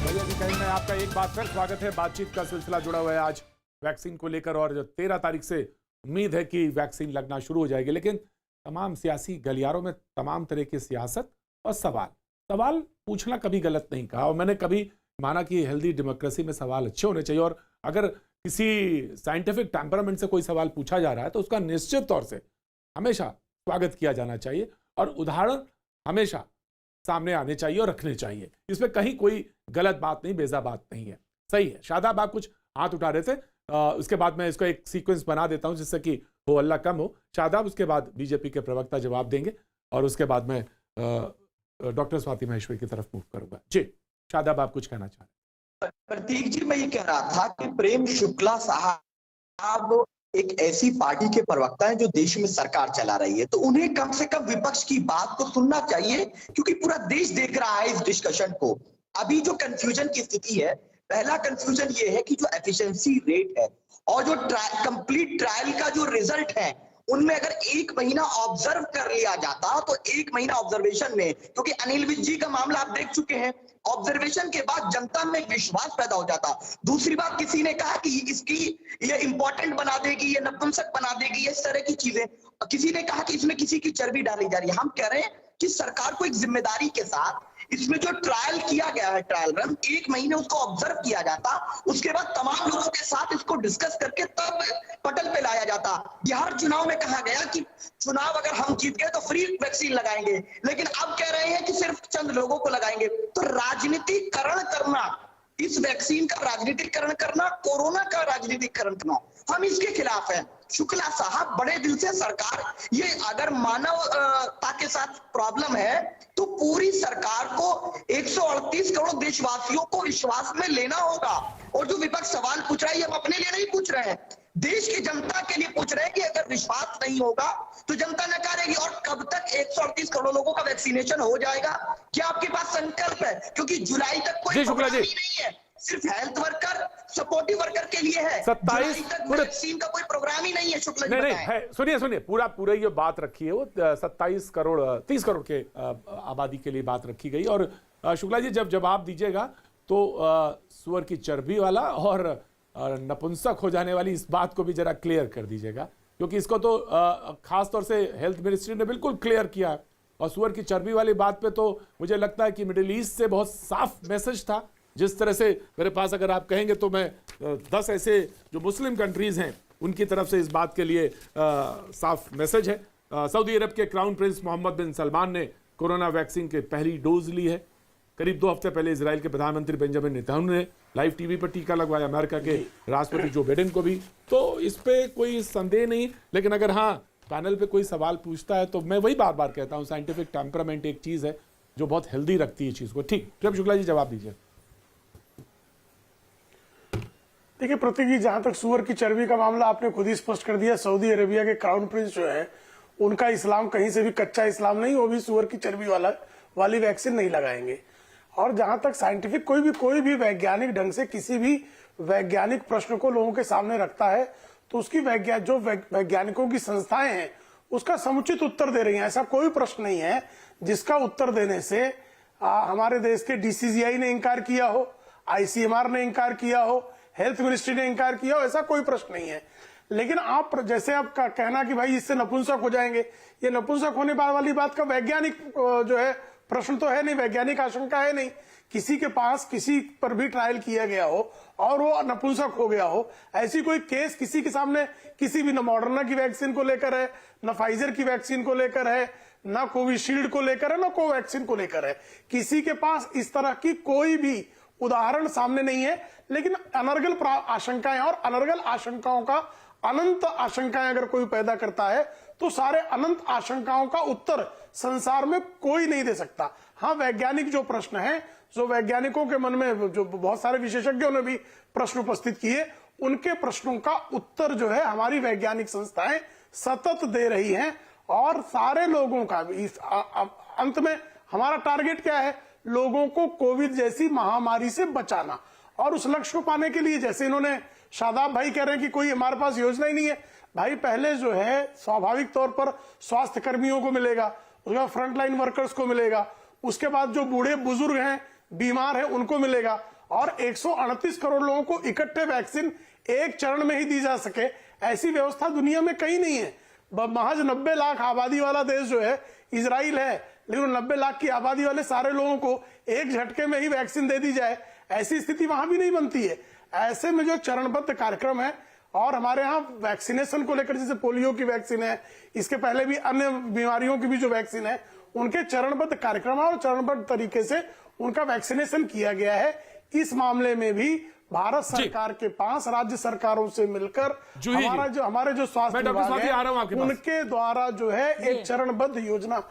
भैया जी कहीं में आपका एक बार फिर स्वागत है। बातचीत का सिलसिला जुड़ा हुआ है आज वैक्सीन को लेकर और 13 तारीख से उम्मीद है कि वैक्सीन लगना शुरू हो जाएगी। लेकिन तमाम सियासी गलियारों में तमाम तरह की सियासत और सवाल पूछना कभी गलत नहीं कहा और मैंने कभी माना कि हेल्दी डेमोक्रेसी में सवाल अच्छे होने चाहिए और अगर किसी साइंटिफिक टेम्परामेंट से कोई सवाल पूछा जा रहा है तो उसका निश्चित तौर से हमेशा स्वागत किया जाना चाहिए और उदाहरण हमेशा सामने आने चाहिए और रखने चाहिए। इसमें कहीं कोई गलत बात नहीं, बेजा बात नहीं है, सही है। शादाब आप कुछ हाथ उठा रहे थे, उसके बाद मैं इसको एक सीक्वेंस बना देता हूं जिससे कि हो अल्लाह कम हो। शादाब, उसके बाद बीजेपी के प्रवक्ता जवाब देंगे और उसके बाद मैं डॉक्टर स्वाति महेश्वरी की तरफ मूव करूंगा। जी शादाब, आप कुछ कहना चाह रहे हैं? प्रतीक जी, मैं ये कह रहा था कि प्रेम शुक्ला साहब एक ऐसी पार्टी के प्रवक्ता हैं जो देश में सरकार चला रही है, तो उन्हें कम से कम विपक्ष की बात को सुनना चाहिए क्योंकि पूरा देश देख रहा है इस डिस्कशन को। अभी जो कंफ्यूजन की स्थिति है, पहला कंफ्यूजन ये है कि जो एफिशिएंसी रेट है और जो कंप्लीट ट्रायल का जो रिजल्ट है उनमें अगर 1 महीना ऑब्जर्व कर लिया जाता तो 1 महीना ऑब्जर्वेशन में, क्योंकि अनिल विज जी का मामला आप देख चुके हैं, ऑब्जर्वेशन के बाद जनता में विश्वास पैदा हो जाता। दूसरी बात, किसी ने कहा कि इसकी ये इंपॉर्टेंट बना देगी, ये नपुंसक बना देगी, इस तरह की चीजें। किसी ने कहा कि इसमें किसी की चर्बी डाली जा रही है। हम कह रहे हैं कि सरकार को एक जिम्मेदारी के साथ इसमें जो ट्रायल किया गया है, ट्रायल रन 1 महीने उसको ऑब्जर्व किया जाता, उसके बाद तमाम लोगों के साथ इसको डिस्कस करके तब पटल पे लाया जाता। बिहार चुनाव में कहा गया कि चुनाव अगर हम जीत गए तो फ्री वैक्सीन लगाएंगे, लेकिन अब कह रहे हैं कि सिर्फ चंद लोगों को लगाएंगे। तो राजनीतिकरण करना, इस वैक्सीन का राजनीतिकरण करना, कोरोना का राजनीतिकरण करना, हम इसके खिलाफ हैं। शुक्ला साहब, बड़े दिल से सरकार, ये अगर मानवता के साथ प्रॉब्लम है तो पूरी सरकार को 138 करोड़ देशवासियों को विश्वास में लेना होगा। और जो विपक्ष सवाल पूछ रहा है, ये हम अपने लिए नहीं पूछ रहे हैं, देश की जनता के लिए पूछ रहे हैं कि अगर विश्वास नहीं होगा तो जनता नकारेगी। और कब तक 138 करोड़ लोगों का वैक्सीनेशन हो जाएगा? क्या आपके पास संकल्प है? क्योंकि जुलाई तक कोई प्रोग्राम ही नहीं है, सिर्फ हेल्थ वर्कर, सपोर्टिव वर्कर के लिए है। 27 वैक्सीन का कोई प्रोग्राम ही नहीं है। शुक्ला जी नहीं है, सुनिए पूरा ये बात रखी है, वो 27 करोड़ 30 करोड़ के आबादी के लिए बात रखी गई। और शुक्ला जी जब जवाब दीजिएगा तो सुअर की चर्बी वाला और नपुंसक हो जाने वाली इस बात को भी जरा क्लियर कर दीजिएगा, क्योंकि इसको तो खास तौर से हेल्थ मिनिस्ट्री ने बिल्कुल क्लियर किया। और सुअर की चर्बी वाली बात पे तो मुझे लगता है कि मिडिल ईस्ट से बहुत साफ मैसेज था। जिस तरह से मेरे पास अगर आप कहेंगे तो मैं 10 ऐसे जो मुस्लिम कंट्रीज हैं उनकी तरफ से इस बात के लिए साफ मैसेज है। सऊदी अरब के क्राउन प्रिंस मोहम्मद बिन सलमान ने कोरोना वैक्सीन की पहली डोज ली है। करीब 2 हफ्ते पहले इजराइल के प्रधानमंत्री बेंजामिन नेतन्याहू ने लाइव टीवी पर टीका लगवाया, अमेरिका के राष्ट्रपति जो बाइडेन को भी। तो इस पे कोई संदेह नहीं, लेकिन अगर हाँ पैनल पे कोई सवाल पूछता है तो मैं वही बार बार कहता हूँ, साइंटिफिक टेम्परामेंट एक चीज है जो बहुत हेल्दी रखती है चीज को। ठीक, जब शुक्ला जी जवाब दीजिए। देखिए प्रतीक जी, जहां तक सुअर की चर्बी का मामला आपने खुद ही स्पष्ट कर दिया, सऊदी अरेबिया के क्राउन प्रिंस जो है उनका इस्लाम कहीं से भी कच्चा इस्लाम नहीं, वो भी सुअर की चर्बी वाली वैक्सीन नहीं लगाएंगे। और जहां तक साइंटिफिक कोई भी वैज्ञानिक ढंग से किसी भी वैज्ञानिक प्रश्न को लोगों के सामने रखता है तो उसकी जो वैज्ञानिकों की संस्थाएं हैं उसका समुचित उत्तर दे रही हैं। ऐसा कोई प्रश्न नहीं है जिसका उत्तर देने से हमारे देश के DCGI ने इंकार किया हो, ICMR ने इंकार किया हो, हेल्थ मिनिस्ट्री ने इंकार किया हो, ऐसा कोई प्रश्न नहीं है। लेकिन आप जैसे आप कहना कि भाई इससे नपुंसक हो जाएंगे, ये नपुंसक होने वाली बात का वैज्ञानिक जो है प्रश्न तो है नहीं, वैज्ञानिक आशंका है नहीं। किसी के पास किसी पर भी ट्रायल किया गया हो और वो नपुंसक हो गया हो, ऐसी कोई केस किसी के सामने किसी भी, न मॉडर्ना की वैक्सीन को लेकर है, न फाइजर की वैक्सीन को लेकर है, न कोविशील्ड को लेकर है, न कोवैक्सीन को लेकर है, किसी के पास इस तरह की कोई भी उदाहरण सामने नहीं है। लेकिन अनर्गल आशंकाएं और अनर्गल आशंकाओं का अनंत आशंकाएं अगर कोई पैदा करता है तो सारे अनंत आशंकाओं का उत्तर संसार में कोई नहीं दे सकता। हाँ, वैज्ञानिक जो प्रश्न है, जो वैज्ञानिकों के मन में, जो बहुत सारे विशेषज्ञों ने भी प्रश्न उपस्थित किए, उनके प्रश्नों का उत्तर जो है हमारी वैज्ञानिक संस्थाएं सतत दे रही हैं। और सारे लोगों का इस अंत में हमारा टारगेट क्या है? लोगों को कोविड जैसी महामारी से बचाना। और उस लक्ष्य को पाने के लिए, जैसे इन्होंने शादाब भाई कह रहे हैं कि कोई हमारे पास योजना ही नहीं है, भाई पहले जो है स्वाभाविक तौर पर स्वास्थ्य कर्मियों को मिलेगा, उसके बाद फ्रंटलाइन वर्कर्स को मिलेगा, उसके बाद जो बूढ़े बुजुर्ग हैं, बीमार हैं, उनको मिलेगा, और 138 करोड़ लोगों को इकट्ठे वैक्सीन एक चरण में ही दी जा सके, ऐसी व्यवस्था दुनिया में कहीं नहीं है। महज 90 लाख आबादी वाला देश जो है इजराइल है, लेकिन 90 लाख की आबादी वाले सारे लोगों को एक झटके में ही वैक्सीन दे दी जाए, ऐसी स्थिति वहां भी नहीं बनती है। ऐसे में जो चरणबद्ध कार्यक्रम है, और हमारे यहाँ वैक्सीनेशन को लेकर जैसे पोलियो की वैक्सीन है, इसके पहले भी अन्य बीमारियों की भी जो वैक्सीन है, उनके चरणबद्ध कार्यक्रम और चरणबद्ध तरीके से उनका वैक्सीनेशन किया गया है। इस मामले में भी भारत सरकार के पास राज्य सरकारों से मिलकर हमारे जो स्वास्थ्य विभाग है, उनके द्वारा जो है एक चरणबद्ध योजना